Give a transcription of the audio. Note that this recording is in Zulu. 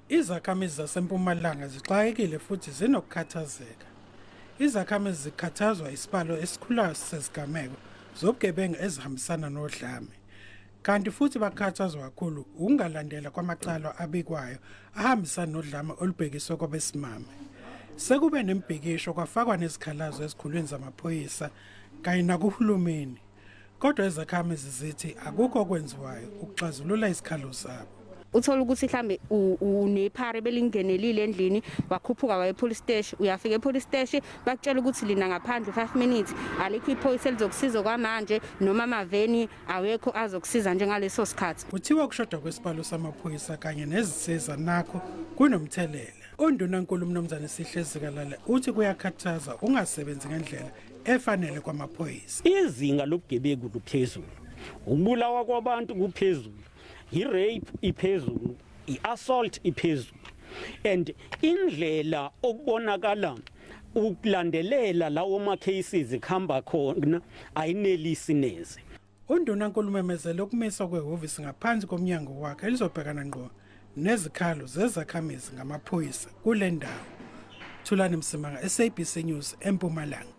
Izakhamizi zaseMpumalanga zixakekile futhi zinokukhathazeka. Izakhamizi zikhathazwa isibalo esikhulayo sezigameko zobugebengu ezihambisana nodlame. Kanti futhi bakhathazwa kakhulu ukungalandela kwamacala abikwayo ahambisana nodlame olubhekiswe kwabesimame. Sekube nembhikisho kwafakwa nezikhalazo ezikhulwini zamaphoyisa kanye nakuhulumeni. Kodwa izakhamizi zithi akukho okwenziwayo ukuxazulula isikhalo zabo. Uthola ukuthi mhlambe unephare belingenelile endlini wakhuphuka waye police station, uyafika epolice station bakutshela ukuthi lina ngaphandle 5 minutes alikho iphoyisa elizokusiza kwamanje noma amaveni awekho azokusiza njengaleso sikhathi. Kuthiwa kushoda kwesibalo samaphoyisa kanye nezisiza nakho kunomthelele. Undunankulu Mnumzane UZikalala uthi kuyakhathaza ungasebenzi ngendlela efanele kwamaphoyisa. Izinga lobugebengu luphezulu, ukubulawa kwabantu kuphezulu, i-rape iphezulu, i-assault iphezulu, and indlela okubonakala ukulandelela lawo ma-cases kuhamba khona ayinelisi neze. Undunankulu umemezele ukumiswa kwehhovisi ngaphansi komnyango wakhe elizobhekana ngqo nezikhalo zezakhamizi ngamaphoyisa kule ndawo. Thulani Msimanga, SABC News, eMpumalanga.